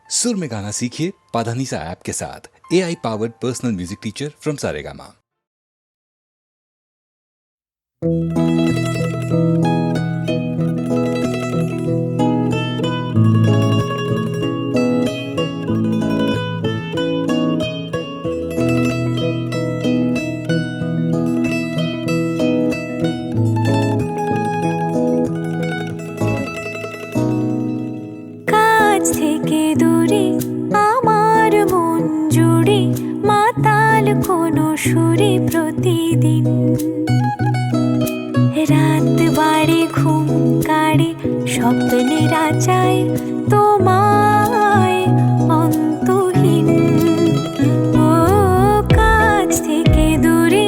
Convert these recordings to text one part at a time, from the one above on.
सुर में गाना सीखिए पाधानीसा ऐप के साथ। AI powered personal music teacher from Saregama. থেকে দূরে আমার মন জুড়ে মাতাল কোনো সুরে প্রতিদিন রাত বাড়ে ঘুম কাড়ে স্বপ্নের আচায় তোমায় অন্তহীন ও কাছ থেকে দূরে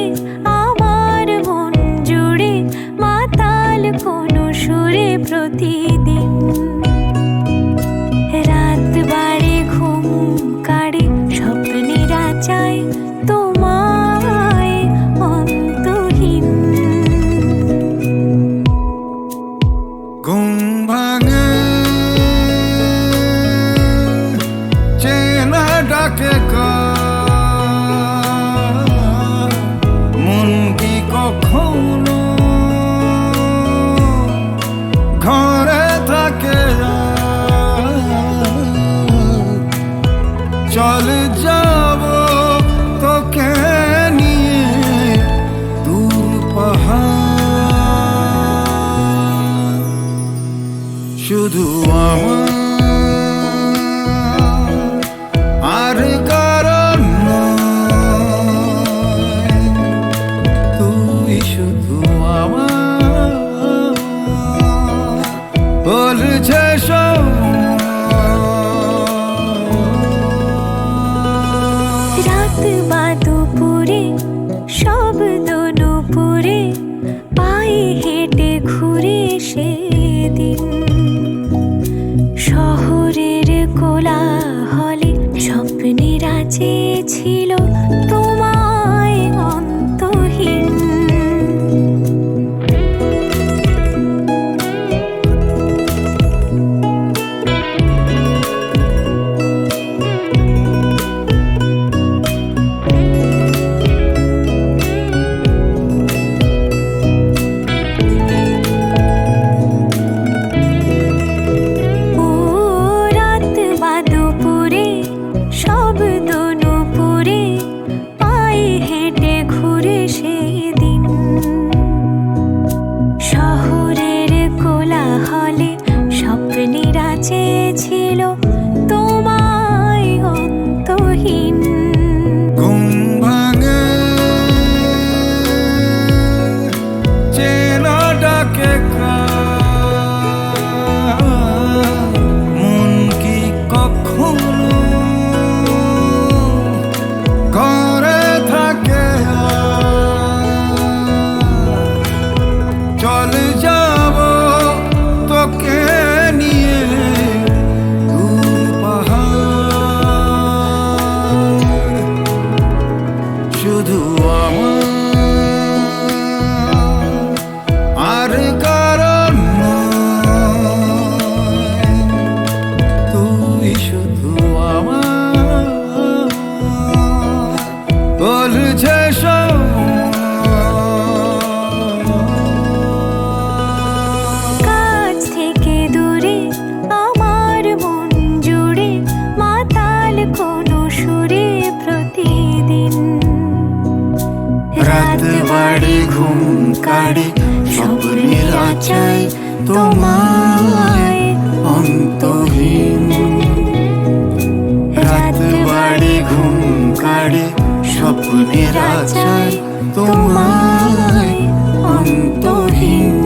আমার মন জুড়ে মাতাল কোনো সুরে প্রতিদিন রাত বাড়ে ঘুম কাড়ে স্বপ্নের আচায় তোমায় অন্তহীন ঘুম ভাঙে চেনা ডাকে মন কি কখনো ঘরে থাকে চলে যাব তোকে নিয়ে দূর পাহাড় শুধু আমার আর কারণ নয় তুই শুধু আমার বলছে সব রাত বা দুপুরে শব্দ নুপুরে পায়ে হেঁটে ঘুরে সেদিন শহরের কোলাহলে স্বপ্নের আচে ছিল তোমায় অন্তহীন ছিল তোমায় অন্তহীন ঘুম ভাঙে চেনা ডাকে মন কি কখনো ঘরে থাকে চলে যাব তোকে নিয়ে শুধু আমার আর কারণ নয় তুই শুধু আমার বলছে সব কাছ থেকে দূরে আমার মন জুড়ে মাতাল কোনো সুরে প্রতিদিন রাত বাড়ে ঘুম কাড়ে স্বপ্নের আচায় তোমায় অন্তহীন রাত বাড়ে ঘুম কাড়ে স্বপ্নের আচায় তোমায় অন্তহীন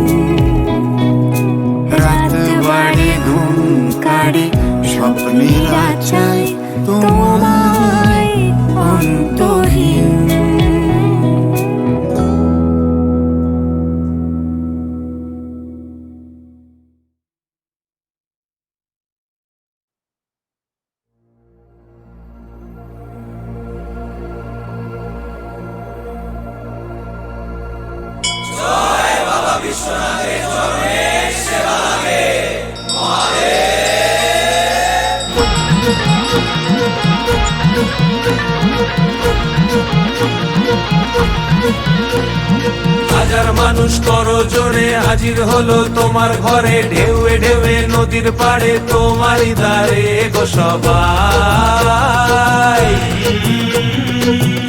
রাত বাড়ে ঘুম কাড়ে স্বপ্নের আচায় তোমায় অন্তহীন বিশ্বনাথের চরণে সেবা লাগে মহাদেব। হাজার মানুষ করো জোরে হাজির হলো তোমার ঘরে, ঢেউয়ে ঢেউয়ে নদীর পাড়ে তোমারই দ্বারে গো সবাই।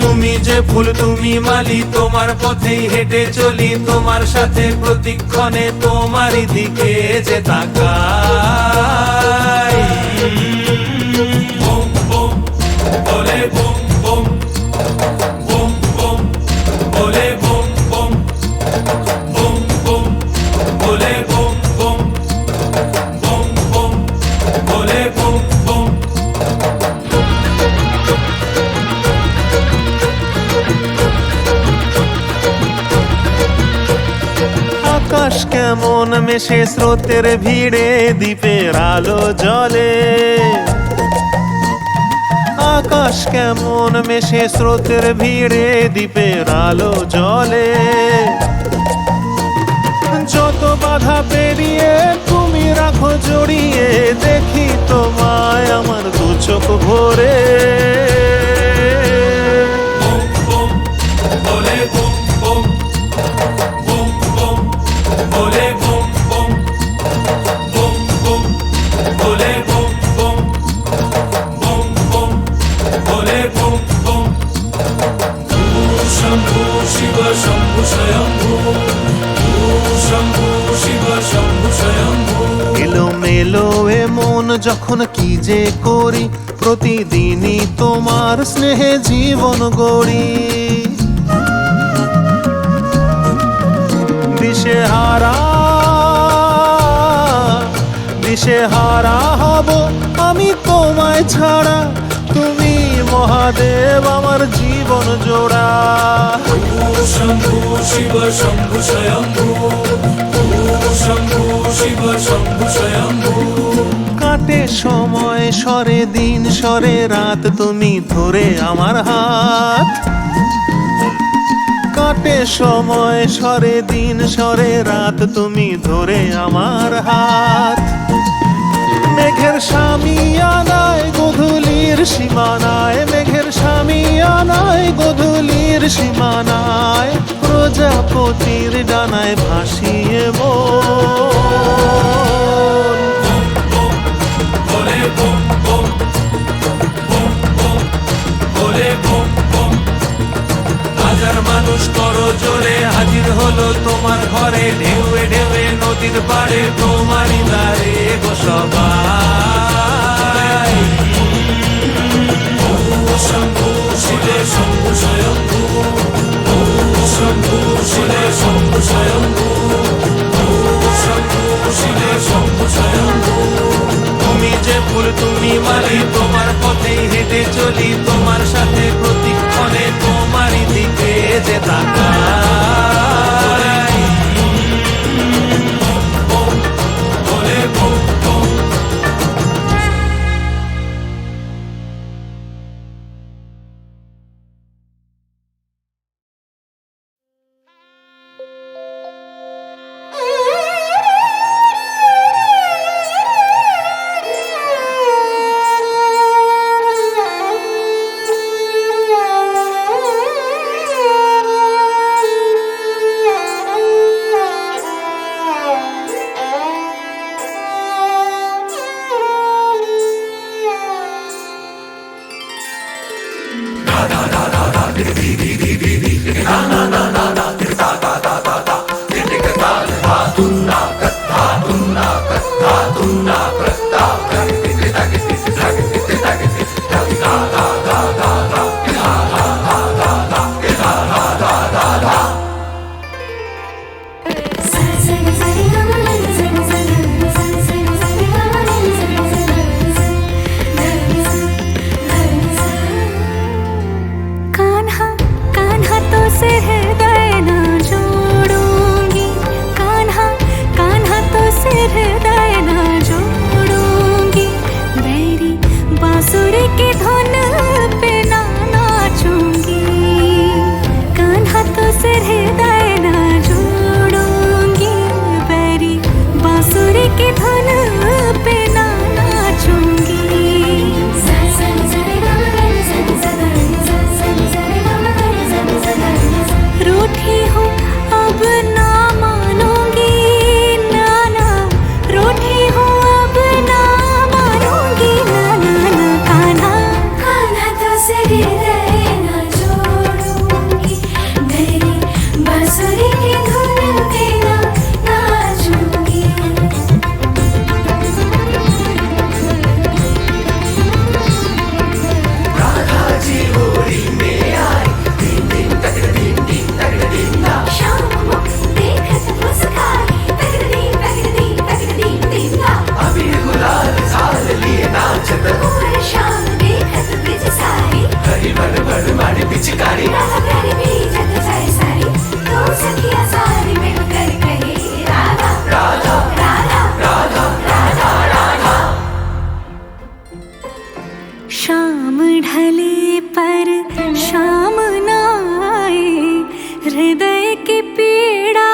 তুমি যে ফুল তুমি মালি, তোমার পথেই হেঁটে চলি, তোমার সাথে প্রতিক্ষণে তোমারই দিকে যে তাকাই। বুম বুম বলে বুম বুম, বুম বুম বলে বুম বুম, বুম বুম বলে বুম বুম, বুম বুম বলে বুম বুম। আকাশ কেমন মেশে স্রোতের ভিড়ে, দ্বীপের আলো জ্বলে। আকাশ কেমন মেশে স্রোতের ভিড়ে, দ্বীপের আলো জ্বলে। যত বাধা পেরিয়ে তুমি রাখো জড়িয়ে, দেখি তোমায় আমার দু চোখ ভরে। বুম বুম বলে বুম বুম, বুম বুম বলে বুম বুম, বুম বুম বলে বুম বুম, বুম বুম বলে বুম বুম। শম্ভু শিব শম্ভু স্বয়ম্ভু, শম্ভু শিব শম্ভু স্বয়ম্ভু। এলোমেলো এ মন যখন কি যে করি, প্রতিদিনই তোমার স্নেহে জীবন গড়ি। দিশেহারা দিশেহারা হব আমি তোমায় ছাড়া, তুমি মহাদেব আমার জীবন জোড়া। শম্ভু শিব শম্ভু স্বয়ম্ভু, শম্ভু শিব শম্ভু স্বয়ম্ভু। কাটে সময় সরে দিন সরে রাত, তুমি ধরে আমার হাত। কাটে সময় সরে দিন সরে রাত, তুমি ধরে আমার হাত। মেঘের সামিয়ানায় গধূলির সীমানায়, মেঘের সামিয়ানায় গধূলির সীমানায়, প্রজাপতির ডানায় ভাসিয়ে মন। বলে বুম বুম, বুম বুম বলে বুম বুম। হাজার মানুষ করো জোরে হাজির হলো তোমার ঘরে, ঢেউয়ে ঢেউয়ে নদীর পাড়ে তোমারই দ্বারে গো সবাই। শম্ভু শিবে শম্ভু স্বয়ম্ভু, শম্ভু শিবে শম্ভু স্বয়ম্ভু, শম্ভু শিবে শম্ভু স্বয়ম্ভু। তুমি যে ফুল তুমি মালি, তোমার পথেই হেঁটে চলি, তোমার সাথে প্রতিক্ষণে তোমারই দিকে যে তাকাই। বুম বুম বলে বুম বুম। कान्हा कान्हा तो से हृदय न जोड़ूंगी, कान्हा कान्हा तो से हृदय न जोड़ूंगी, बैरी बांसुरी की धुन पे ना नाचूंगी, कान्हा तो से हृदय न जोड़ूंगी, बैरी बांसुरी की धुन पे ना नाचूंगी। सा सा राधा प्यारी भी जग जाए सारी, तो सखियां सारी मिलकर कहे राधा राधा राधा राधा राधा राधा। शाम ढले पर शाम न आए, हृदय की पीड़ा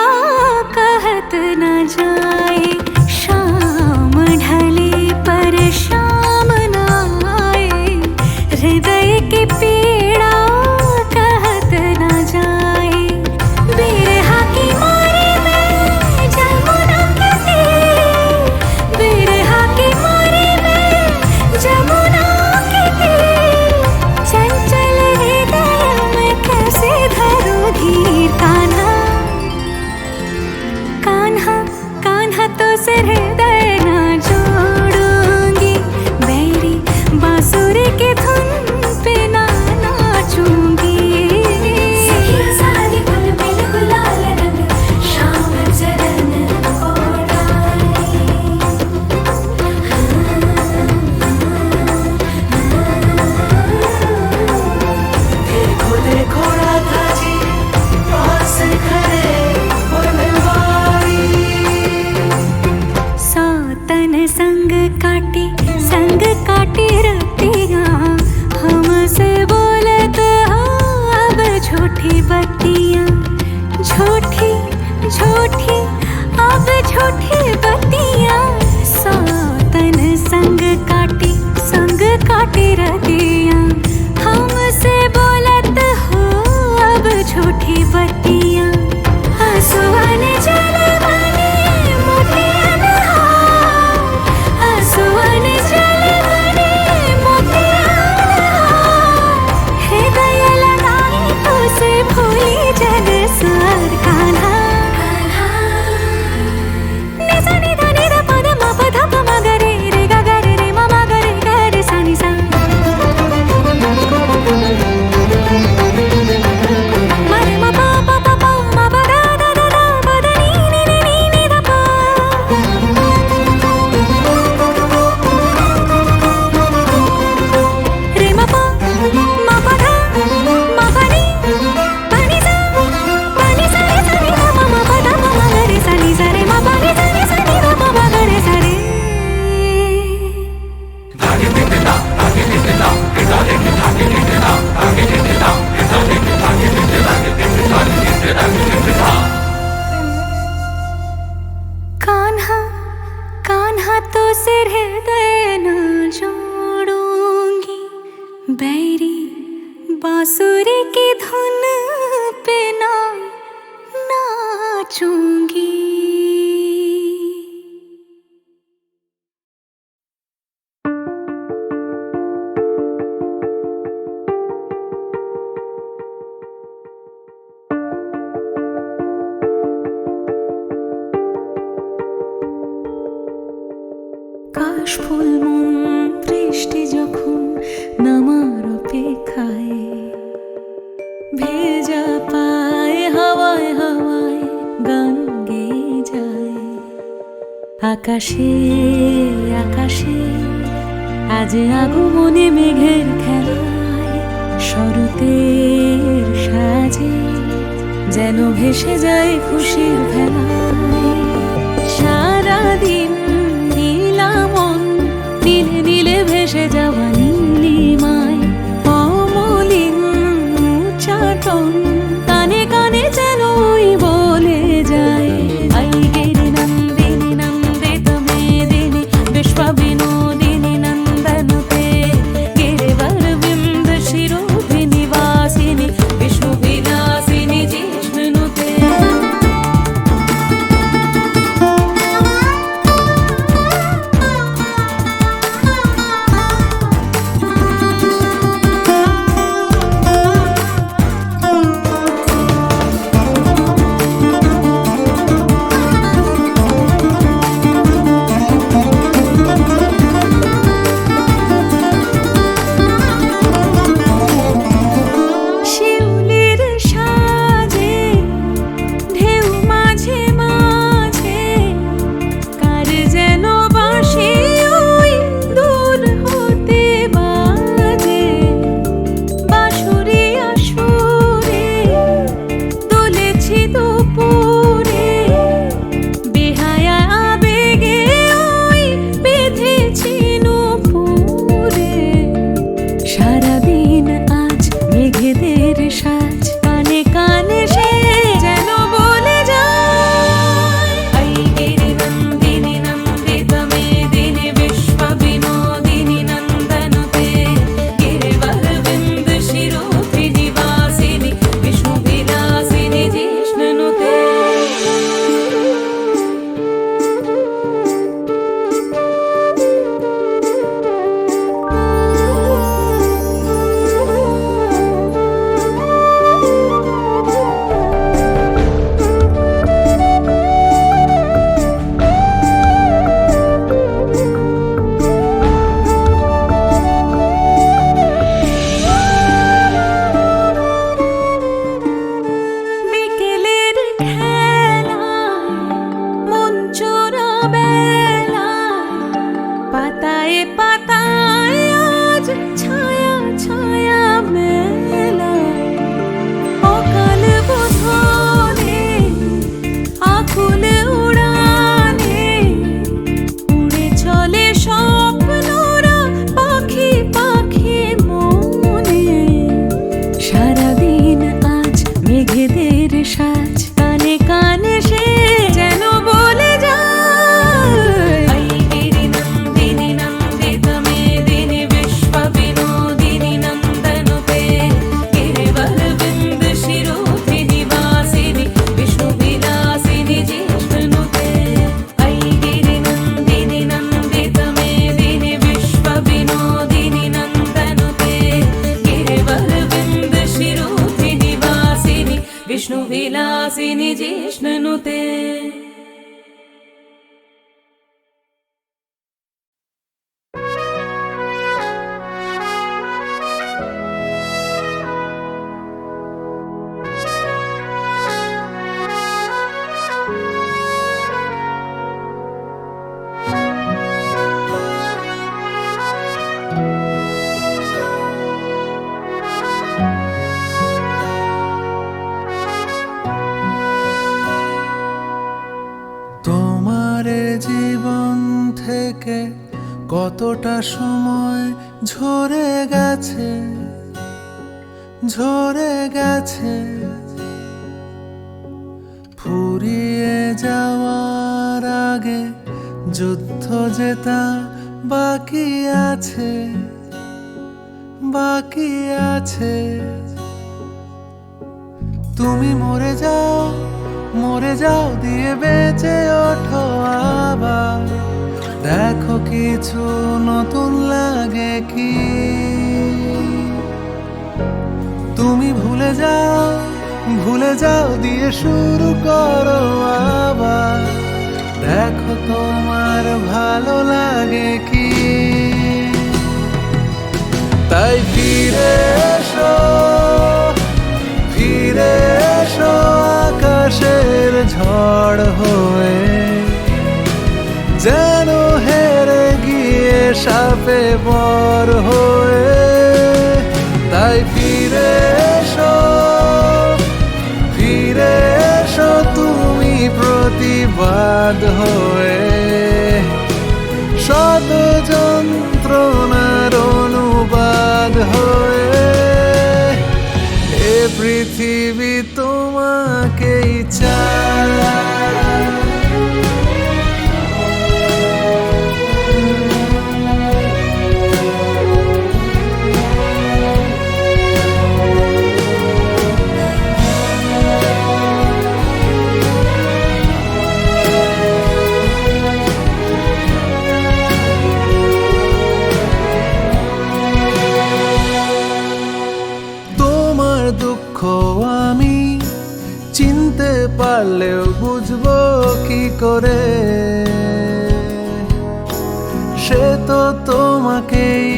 कहत न जाए। शाम ढले पर शाम न आए, हृदय की पीड़ा कहत न जाए। बिरहा की मारे में जमुना के तीर, बिरहा की मारे में जमुना के तीर, चंचल हृदय में कैसे धरूं धीर। कान्हा कान्हा कान्हा तो से हृदय न जोड़ूंगी, बैरी बांसुरी की धुन पे ना नाचूंगी। सखियां सारी गुल बिल गुलाल रंग, शाम चरण ओढ़ाए। देखो देखो राधा जी पास खड़े बनवारी। सौतन संग काटी रतियां, हमसे बोलत हो अब झूठी बत्तियां। झूठी झूठी अब झूठी बत्तियां, सौतन संग काटी रतियां, हमसे बोलत हो अब झूठी बत्तियां। आंसुअन जल बने मोतियन हार, आंसुअन जल बने मोतियन हार, हृदय लगाई तो से भूली जग सार। कान्हा निसा निधा निधा पद म पध प म ग रे रे ग ग रे रे म म ग रे ग रे सा नि सा। म रे म प प प प म प द द द द प द नि नि नि नि द प। रे म प म प ध म प नि प नि सा रे सा नि ध प म प ध प म ग रे सा नि सा रे म प नि सा नि ध प म ग रे सा रे। कान्हा कान्हा तो से हृदय न जोड़ूंगी, बैरी बांसुरी की धुन पे ना नाचूंगी। কাশ ফুল মন বৃষ্টি যখন নামার অপেক্ষায়, ভেজা পায়ে হাওয়ায় হাওয়ায় গান গেয়ে যায়। আকাশে আকাশে আজ আগমনে মেঘের খেলায়, শরতের সাজে যেন ভেসে যায় খুশির ভেলায়। সারাদিন নীলামন নীলে নীলে ভেসে যাওয়া নীলিমায়, অমলিন উচ্চাটন কানে কানে যেন ওই বলে যায়। আই গিরি নন্দিনী নন্দিত মেদিনী বিশ্ব বিনোদিনী নন্দনুতে, গিরিবর বিন্দ শিরোভিনী বাসিনী বিষ্ণু বিলাসিনী জিষ্ণুতে। হাসিনি জিষ্ণুতে। তোমার জীবন থেকে কতটা সময় ঝরে গেছে, ঝরে গেছে, ফুরিয়ে যাওয়ার আগে যুদ্ধ জেতা বাকি আছে, বাকি আছে। তুমি মরে যাও, মরে যাও দিয়ে বেঁচে ওঠো আবার, দেখো কিছু নতুন লাগে কি। তুমি ভুলে যাও, ভুলে যাও দিয়ে শুরু করো আবার, দেখো তোমার ভালো লাগে কি। তাই ফিরে এসো, ফিরে এসো আকাশের ঝড় হয়ে, যেন হেরে গিয়ে সাপে বর হয়ে। তাই ফিরে এসো, ফিরে এসো তুমি প্রতিবাদ হয়ে, শত যন্ত্রণার অনুবাদ হয়ে। এ পৃথিবী তোমাকেই চায়। দুঃখ আমি চিনতে পারলেও বুঝবো কি করে, সে তো তোমাকেই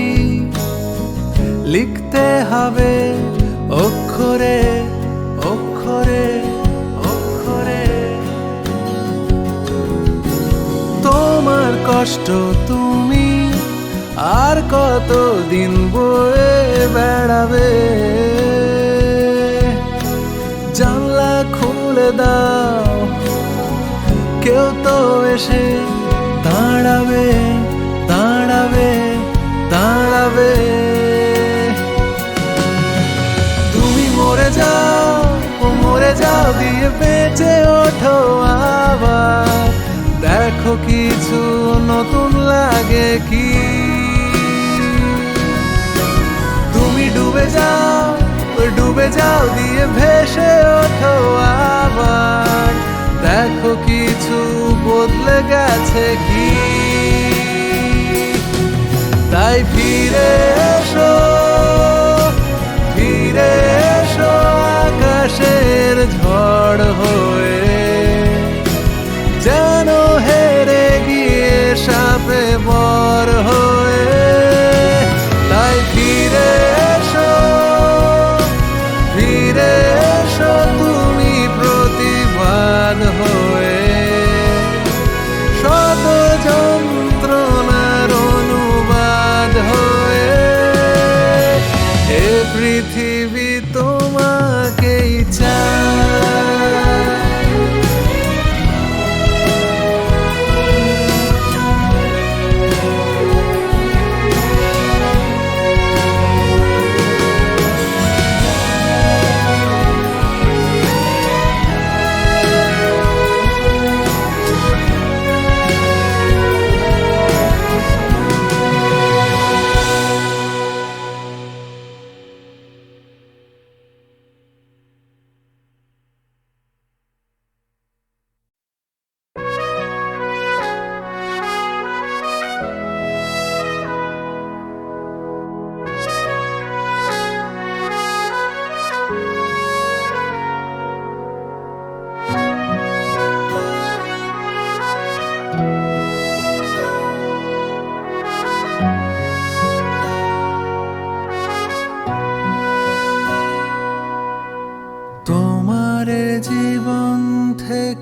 লিখতে হবে অক্ষরে অক্ষরে অক্ষরে। তোমার কষ্ট তুমি আর কতদিন বয়ে বেড়াবে, জানলা খুলে দাও, কেউ তো এসে দাঁড়াবে দাঁড়াবে দাঁড়াবে। তুমি মরে যাও, মরে যাও দিয়ে বেঁচে ওঠো আবার, দেখো কিছু নতুন লাগে কি। তুমি ডুবে যাও, ডুবে যাও দিয়ে ভেসে ওঠো আবার, দেখো কিছু বদলে গেছে কি। তাই ফিরে এসো, ফিরে এসো আকাশের ঝড় হয়ে, যেন হেরে গিয়ে সাপে বর হয়ে। তাই ফিরে এসো, ফিরে এসো তুমি প্রতিবাদ হয়ে, শত যন্ত্রণার অনুবাদ হয়ে। এ পৃথিবী তোমাকেই চায়।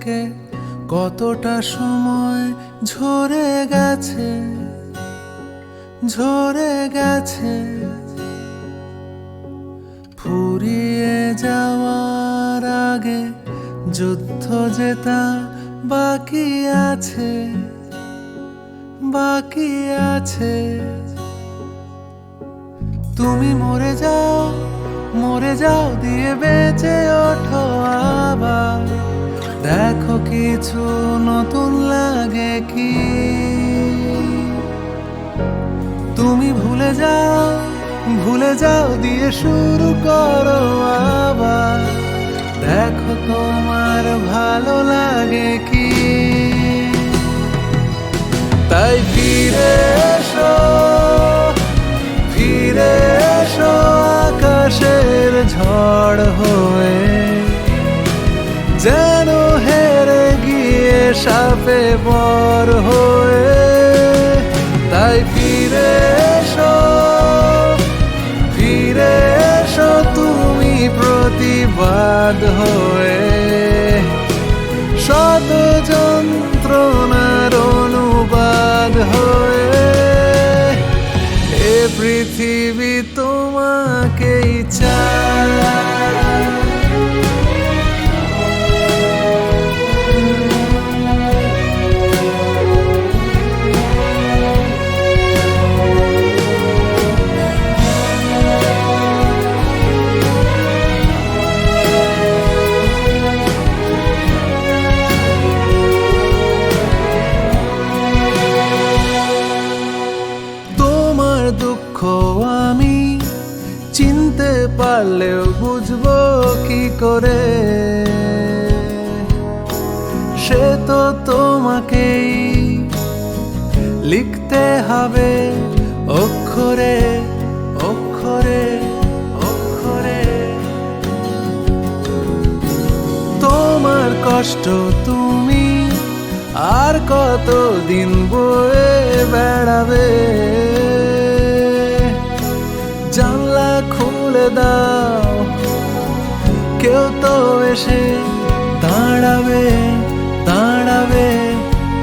থেকে কতটা সময় ঝরে গেছে, ঝরে গেছে। ফুরিয়ে যাওয়ার আগে যুদ্ধ জেতা বাকি আছে, বাকি আছে। তুমি মরে যাও, মরে যাও দিয়ে বেঁচে ওঠো আবার। দেখো কিছু নতুন লাগে কি। তুমি ভুলে যাও, ভুলে যাও দিয়ে শুরু করো আবার। দেখো তোমার ভালো লাগে কি। তাই ফিরে এসো, ফিরে এসো আকাশের ঝড় হয়ে, যেন হেরে গিয়ে সাপে বর হয়ে। তাই ফিরে এসো, ফিরে এসো তুমি প্রতিবাদ হয়ে, শত যন্ত্রণার অনুবাদ হয়ে। এ পৃথিবী তোমাকেই চায়। দুঃখ আমি চিনতে পারলেও বুঝবো কি করে, সে তো তোমাকেই লিখতে হবে অক্ষরে অক্ষরে অক্ষরে। তোমার কষ্ট তুমি আর কতদিন বয়ে বেড়াবে। জানলা খুলে দাও, কেউ তো এসে দাঁড়াবে দাঁড়াবে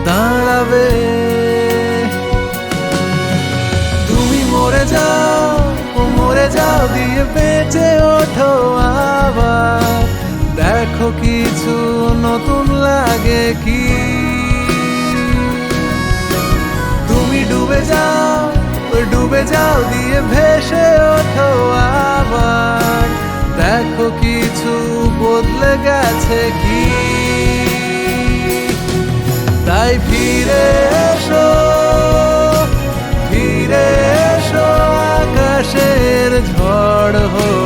দাঁড়াবে। তুমি মরে যাও, মরে যাও দিয়ে বেঁচে ওঠো আবার। দেখো কিছু নতুন লাগে কি। তুমি ডুবে যাও, ডুবে যাও দিয়ে ভেসে ওঠো আবার। দেখো কিছু বদলে গেছে কি। তাই ফিরে এসো, ফিরে এসো আকাশের ঝড় হয়ে।